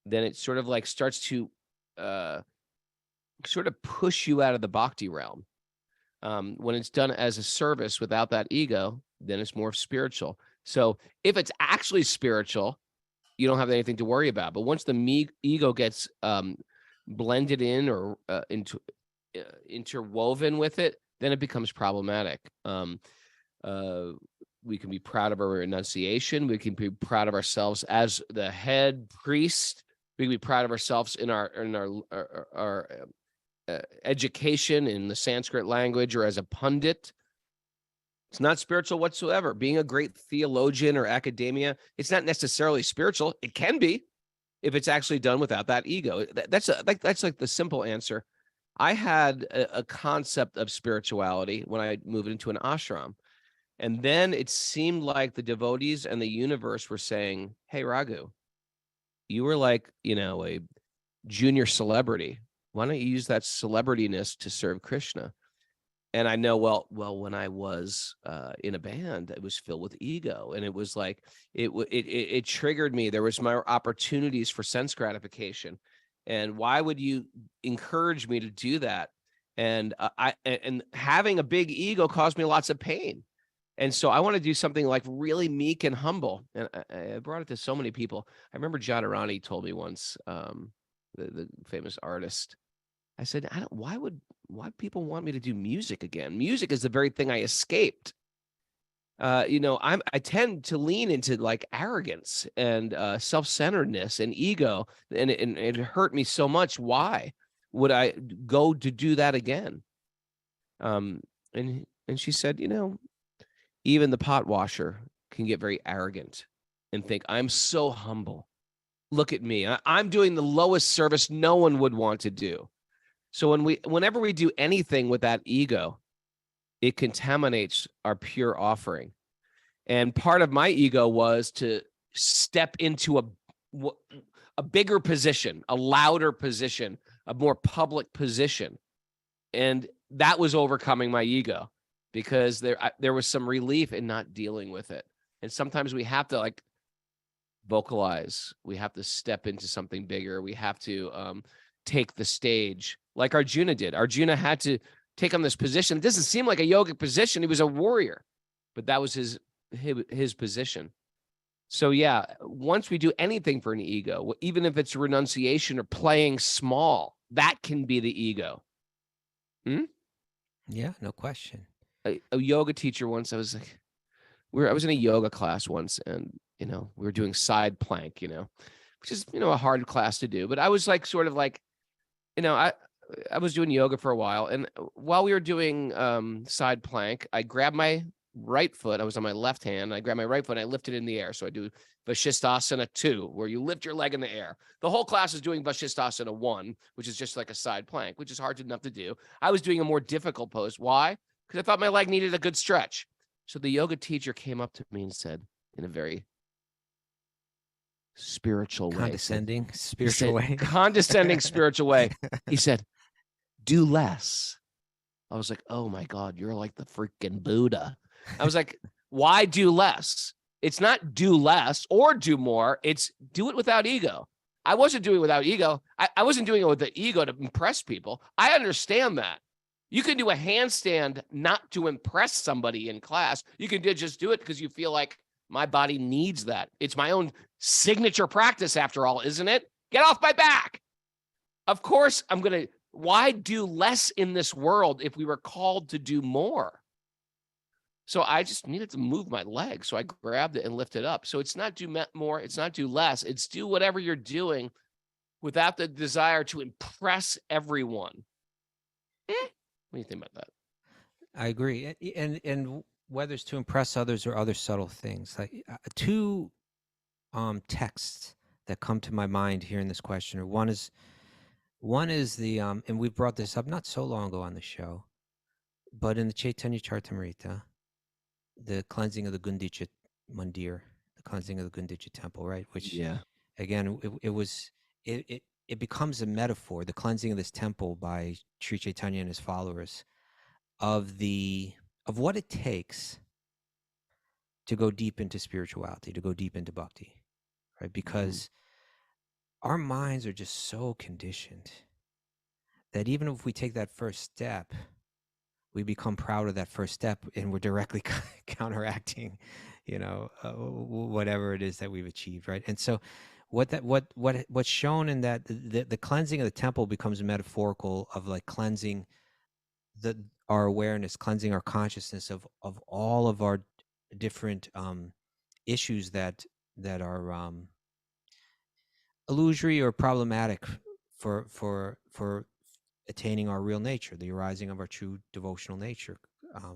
then it sort of like starts to sort of push you out of the bhakti realm. When it's done as a service without that ego, then it's more spiritual. So if it's actually spiritual, you don't have anything to worry about. But once the ego gets blended in or interwoven with it, then it becomes problematic. We can be proud of our enunciation. We can be proud of ourselves as the head priest. We can be proud of ourselves in our education in the Sanskrit language or as a pundit. It's not spiritual whatsoever. Being a great theologian or academia, it's not necessarily spiritual. It can be if it's actually done without that ego. That's like the simple answer. I had a concept of spirituality when I moved into an ashram. And then it seemed like the devotees and the universe were saying, hey, Raghu, you were like, a junior celebrity. Why don't you use that celebrityness to serve Krishna? And I know, well, when I was in a band, it was filled with ego, and it was like it triggered me. There was more opportunities for sense gratification, and why would you encourage me to do that? And and having a big ego caused me lots of pain, and so I want to do something like really meek and humble. And I brought it to so many people. I remember John Arani told me once, the famous artist. I said, why people want me to do music again? Music is the very thing I escaped. I tend to lean into like arrogance and self-centeredness and ego, and it hurt me so much. Why would I go to do that again? And she said, even the pot washer can get very arrogant and think, I'm so humble. Look at me. I'm doing the lowest service no one would want to do. So whenever we do anything with that ego, it contaminates our pure offering. And part of my ego was to step into a bigger position, a louder position, a more public position. And that was overcoming my ego, because there was some relief in not dealing with it. And sometimes we have to like vocalize. We have to step into something bigger. We have to take the stage like Arjuna did. Arjuna had to take on this position. It doesn't seem like a yogic position. He was a warrior, but that was his position. So yeah, once we do anything for an ego, even if it's renunciation or playing small, that can be the ego. Yeah, no question. A yoga teacher once, I was in a yoga class once, and we were doing side plank, which is a hard class to do. But I was like sort of like, I was doing yoga for a while, and while we were doing side plank, I grabbed my right foot. I was on my left hand. I grabbed my right foot and I lifted it in the air. So I do Vashisthasana 2, where you lift your leg in the air. The whole class is doing Vashisthasana 1, which is just like a side plank, which is hard enough to do. I was doing a more difficult pose. Why? Because I thought my leg needed a good stretch. So the yoga teacher came up to me and said, in a very spiritual way, Condescending spiritual way. Condescending spiritual way. He said, do less. I was like, oh my God, you're like the freaking Buddha. I was like, why do less? It's not do less or do more. It's do it without ego. I wasn't doing it without ego. I wasn't doing it with the ego to impress people. I understand that. You can do a handstand not to impress somebody in class. You can just do it because you feel like my body needs that. It's my own signature practice after all, isn't it? Get off my back. Of course, why do less in this world if we were called to do more? So I just needed to move my leg. So I grabbed it and lifted it up. So it's not do more. It's not do less. It's do whatever you're doing without the desire to impress everyone. What do you think about that? I agree. And whether it's to impress others or other subtle things, like two texts that come to my mind here in this question are one is the and we brought this up not so long ago on the show, but in the Chaitanya Charitamrita, the cleansing of the Gundicha Mandir, the cleansing of the Gundicha temple, right? Which again, it becomes a metaphor, the cleansing of this temple by Sri Chaitanya and his followers, of what it takes to go deep into spirituality, to go deep into bhakti, right? Because our minds are just so conditioned that even if we take that first step, we become proud of that first step, and we're directly counteracting, whatever it is that we've achieved, right? And so, what's shown in that the cleansing of the temple becomes metaphorical of like cleansing our awareness, cleansing our consciousness of all of our different issues that are illusory or problematic for attaining our real nature, the arising of our true devotional nature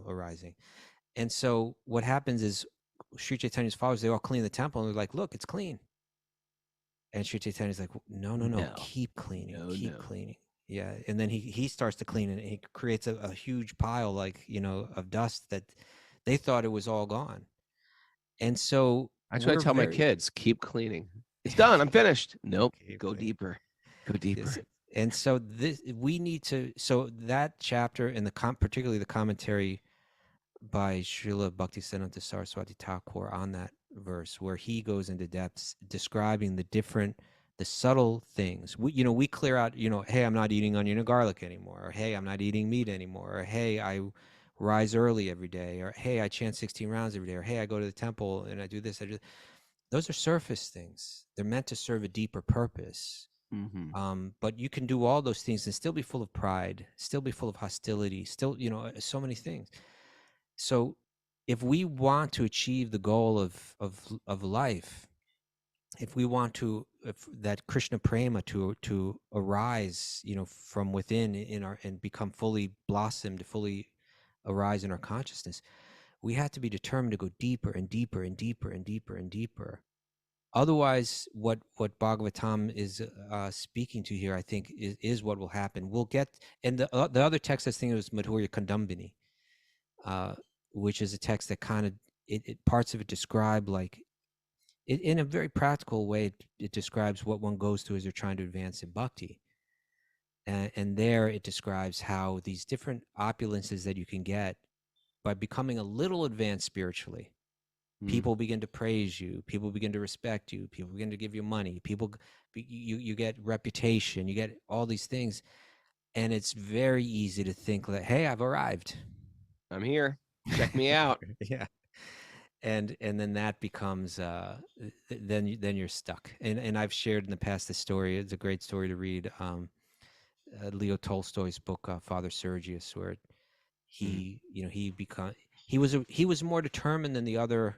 arising. And so what happens is Sri Chaitanya's followers, they all clean the temple, and they're like, look, it's clean. And Sri Chaitanya's like, no, keep cleaning, cleaning. Yeah. And then he starts to clean, and he creates a huge pile of dust that they thought it was all gone. And so that's what I tell my kids, keep cleaning. It's done. I'm finished. Nope. Go deeper. Go deeper. Yes. And so we need to, so that chapter and particularly the commentary by Srila Bhaktisiddhanta Saraswati Thakur on that verse, where he goes into depths describing the subtle things. We clear out, hey, I'm not eating onion and garlic anymore, or hey, I'm not eating meat anymore, or hey, I rise early every day, or hey, I chant 16 rounds every day, or hey, I go to the temple and I do this. Those are surface things. They're meant to serve a deeper purpose. But you can do all those things and still be full of pride, still be full of hostility, still, so many things. So if we want to achieve the goal of life, if we want that Krishna prema to arise, from within and become fully blossomed, fully arise in our consciousness, we have to be determined to go deeper and deeper and deeper and deeper and deeper. Otherwise, what Bhagavatam is speaking to here, I think, is what will happen. We'll get, and the other text I was thinking was Madhurya Kandambini, which is a text that kind of parts of it describe like in a very practical way, it describes what one goes through as they're trying to advance in bhakti. And there it describes how these different opulences that you can get by becoming a little advanced spiritually. People begin to praise you. People begin to respect you. People begin to give you money. You get reputation. You get all these things. And it's very easy to think that, hey, I've arrived. I'm here. Check me out. Yeah. And then that becomes then you're stuck. And I've shared in the past this story. It's a great story to read. Leo Tolstoy's book Father Sergius, where he was more determined than the other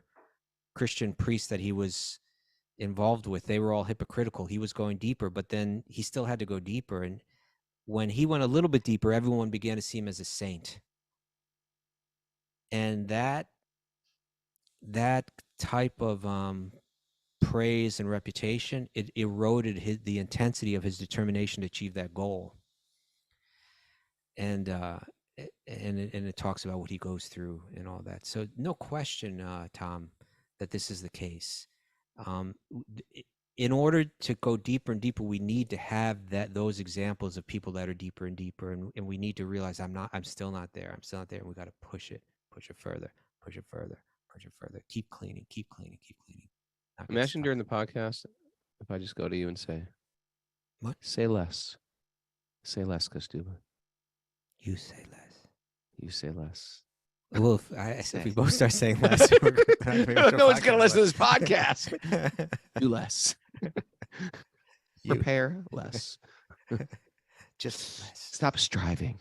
Christian priests that he was involved with. They were all hypocritical. He was going deeper, but then he still had to go deeper. And when he went a little bit deeper, everyone began to see him as a saint. And that type of praise and reputation, it eroded the intensity of his determination to achieve that goal. And it talks about what he goes through and all that. So no question, Tom, that this is the case. In order to go deeper and deeper, we need to have those examples of people that are deeper and deeper, and we need to realize I'm still not there. I'm still not there, and we got to push it further, push it further. Keep cleaning. Imagine during the podcast if I just go to you and say, "What? Say less. Say less, Kostuba. You say less. You say less." Well, if we both start saying less, no one's going to listen to this podcast. Do less. Prepare less. Just less. Stop striving.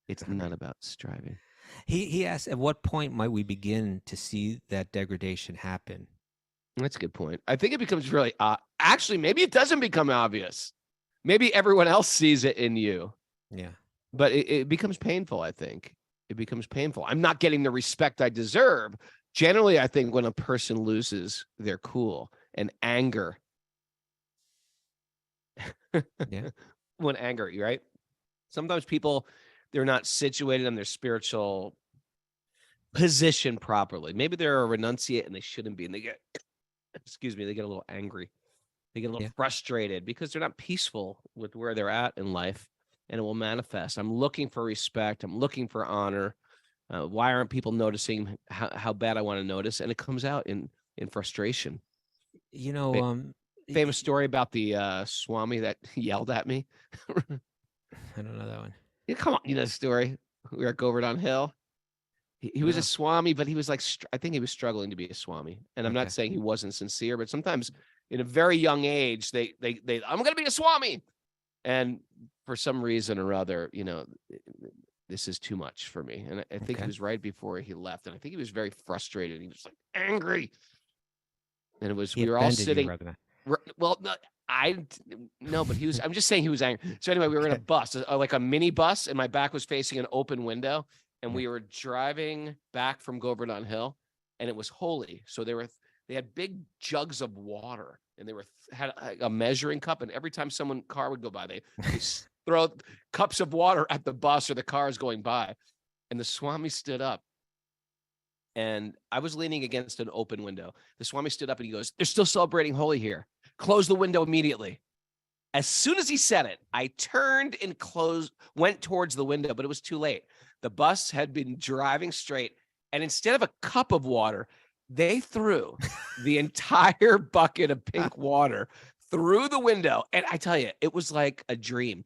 It's not about striving. He asked, at what point might we begin to see that degradation happen? That's a good point. I think it becomes really actually, maybe it doesn't become obvious. Maybe everyone else sees it in you. Yeah. But it becomes painful, I think. It becomes painful. I'm not getting the respect I deserve. Generally, I think when a person loses their cool and anger. Yeah. When anger, right? Sometimes people, they're not situated in their spiritual position properly. Maybe they're a renunciate and they shouldn't be. And they get, they get a little angry. They get a little frustrated because they're not peaceful with where they're at in life. And it will manifest. I'm looking for respect. I'm looking for honor. Why aren't people noticing how bad I want to notice? And it comes out in frustration. You know, famous story about the Swami that yelled at me. I don't know that one. Yeah, come on, you know the story. We were at Govardhan Hill. He was a Swami, but he was like, I think he was struggling to be a Swami. And I'm not saying he wasn't sincere, but sometimes in a very young age, they I'm going to be a Swami. And for some reason or other, you know, this is too much for me. And I think it was right before he left. And I think he was very frustrated. He was like angry. And it was, we were all sitting. Well, no, but he was, I'm just saying he was angry. So anyway, we were in a bus, like a mini bus, and my back was facing an open window. And we were driving back from Govardhan Hill, and it was holy. So they had big jugs of water, and they had a measuring cup. And every time car would go by, they throw cups of water at the bus or the cars going by. And the Swami stood up, and I was leaning against an open window. The Swami stood up and he goes, "They're still celebrating Holi here. Close the window immediately." As soon as he said it, I turned and went towards the window, but it was too late. The bus had been driving straight, and instead of a cup of water, they threw the entire bucket of pink water through the window. And I tell you, it was like a dream.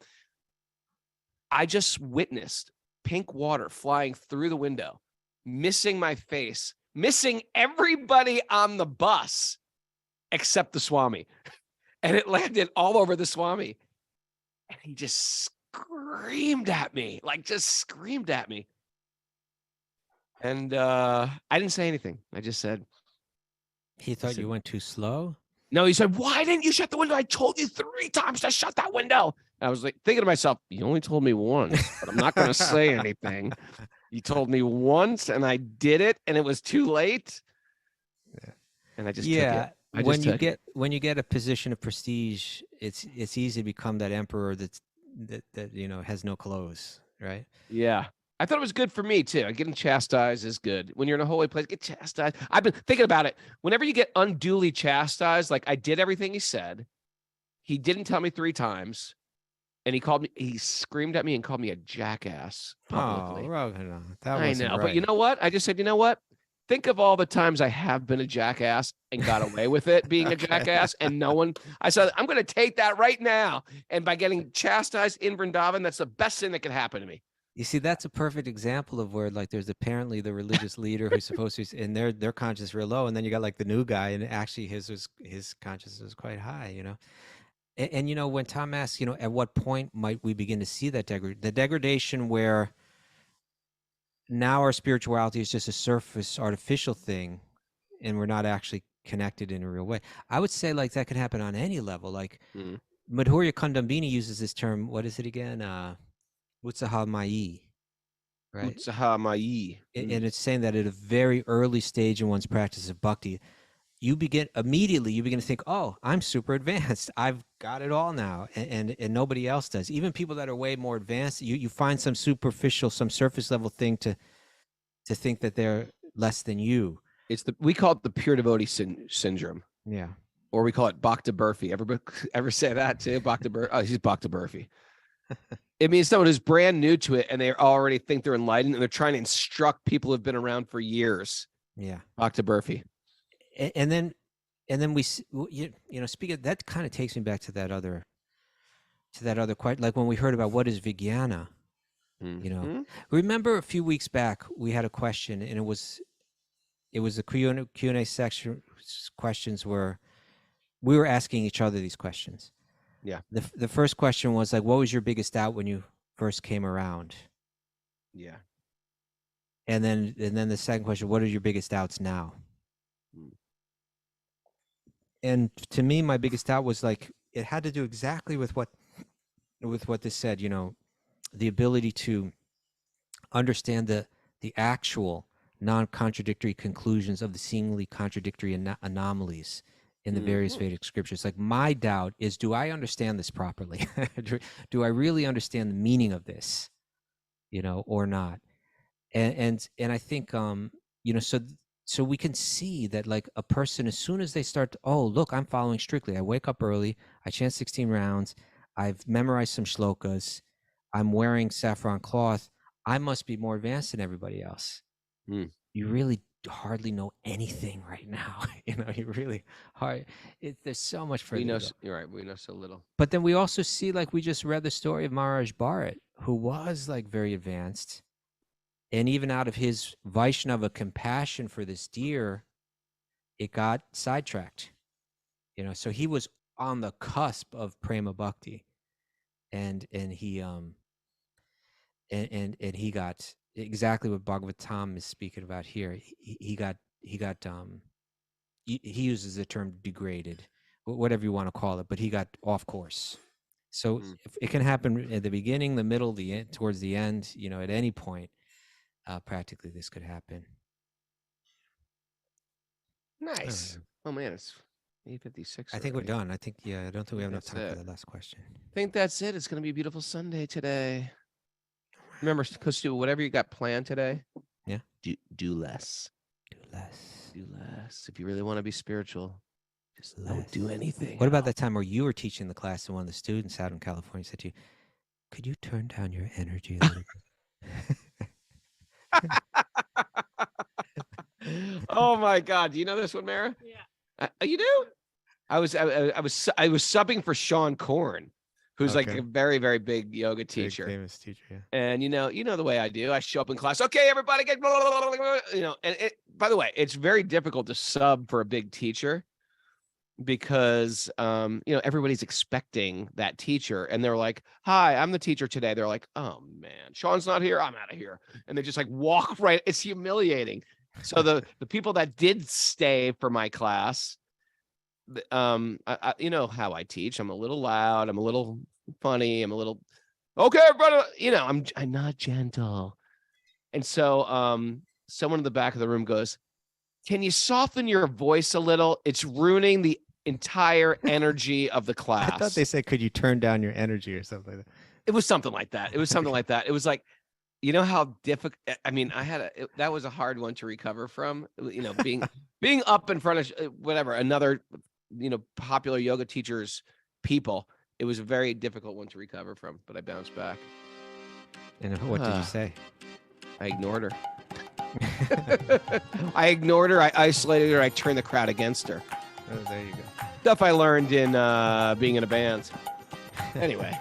I just witnessed pink water flying through the window, missing my face, missing everybody on the bus except the Swami. And it landed all over the Swami. And he just screamed at me, And I didn't say anything. I just said. He thought you went too slow? No, he said, "Why didn't you shut the window? I told you 3 times to shut that window." And I was like thinking to myself, you only told me once, but I'm not going to say anything. You told me once and I did it and it was too late. Yeah. And I just took it. When you get a position of prestige, it's easy to become that emperor that you know has no clothes, right? Yeah. I thought it was good for me too. Getting chastised is good. When you're in a holy place, get chastised. I've been thinking about it. Whenever you get unduly chastised, like I did everything he said, he didn't tell me 3 times, and he screamed at me and called me a jackass publicly. Oh, Raghunath, that I wasn't know, right. but you know what? I just said, you know what? Think of all the times I have been a jackass and got away with it being a jackass, and no one. I said, I'm going to take that right now, and by getting chastised in Vrindavan, that's the best thing that could happen to me. You see, that's a perfect example of where like there's apparently the religious leader who's supposed to, and their conscience real low, and then you got like the new guy, and actually his conscience was quite high, you know. And you know, when Tom asks, you know, at what point might we begin to see that the degradation where now our spirituality is just a surface artificial thing, and we're not actually connected in a real way. I would say like that could happen on any level. Like Madhurya Kandambini uses this term. What is it again? Utsaha Mayi, right? Utsaha Mayi. And it's saying that at a very early stage in one's practice of bhakti, you begin to think, oh, I'm super advanced. I've got it all now. And nobody else does. Even people that are way more advanced, you find some superficial, some surface level thing to think that they're less than you. We call it the pure devotee syndrome. Yeah. Or we call it Bhakta Burfi. Ever say that too? Bhakta Burfi. Oh, he's Bhakta Burfi. It means someone who's brand new to it and they already think they're enlightened and they're trying to instruct people who've been around for years. Yeah. Bhakta Burfi. And then we, you know, speak of that, kind of takes me back to that other question. Like when we heard about what is vijnana, you know, remember a few weeks back we had a question, and it was the Q&A section questions where we were asking each other these questions. Yeah. The first question was like, what was your biggest doubt when you first came around? Yeah. And then the second question, what are your biggest doubts now? And to me, my biggest doubt was like, it had to do exactly with what this said, you know, the ability to understand the actual non-contradictory conclusions of the seemingly contradictory anomalies in the various Vedic scriptures. Like my doubt is, do I understand this properly? Do I really understand the meaning of this, you know, or not? And I think, you know, so we can see that like a person, as soon as they start to, oh, look, I'm following strictly. I wake up early. I chant 16 rounds. I've memorized some shlokas. I'm wearing saffron cloth. I must be more advanced than everybody else. You really hardly know anything right now. You know, you really hard. There's so much further. You're right. We know so little. But then we also see, like we just read the story of Maharaj Bharat, who was like very advanced. And even out of his Vaishnava compassion for this deer, it got sidetracked. You know, so he was on the cusp of prema bhakti, and he and he got exactly what Bhagavatam is speaking about here. He uses the term degraded, whatever you want to call it, but he got off course. So it can happen at the beginning, the middle, the end, towards the end. You know, at any point. Practically this could happen. Nice. Oh man, it's 8:56. I think we're done. I think, I don't think we have enough time for the last question. I think that's it. It's going to be a beautiful Sunday today. Remember, Kostu, whatever you got planned today, do less. Do less. If you really want to be spiritual, just don't do anything. What about that time where you were teaching the class and one of the students out in California said to you, could you turn down your energy a little bit? Oh my God! Do you know this one, Mara? Yeah. You do? I was subbing for Sean Korn, who's like a very, very big yoga teacher, famous teacher. Yeah. And you know the way I do. I show up in class. Okay, everybody, get blah, blah, blah, blah, you know. And by the way, it's very difficult to sub for a big teacher because you know, everybody's expecting that teacher, and they're like, "Hi, I'm the teacher today." They're like, "Oh man, Sean's not here. I'm out of here," and they just like walk right. It's humiliating. So the people that did stay for my class, I, you know how I teach. I'm a little loud. I'm a little funny. I'm a little okay, everybody. You know, I'm not gentle, and so someone in the back of the room goes, "Can you soften your voice a little? It's ruining the entire energy of the class." I thought they said, could you turn down your energy or something like that? It was something like that. It was like, You know how difficult, I mean, that was a hard one to recover from, being up in front of whatever, another, popular yoga teacher's people. It was a very difficult one to recover from, but I bounced back. And what did you say? I ignored her. I ignored her. I isolated her. I turned the crowd against her. Oh, there you go. Stuff I learned in being in a band. Anyway.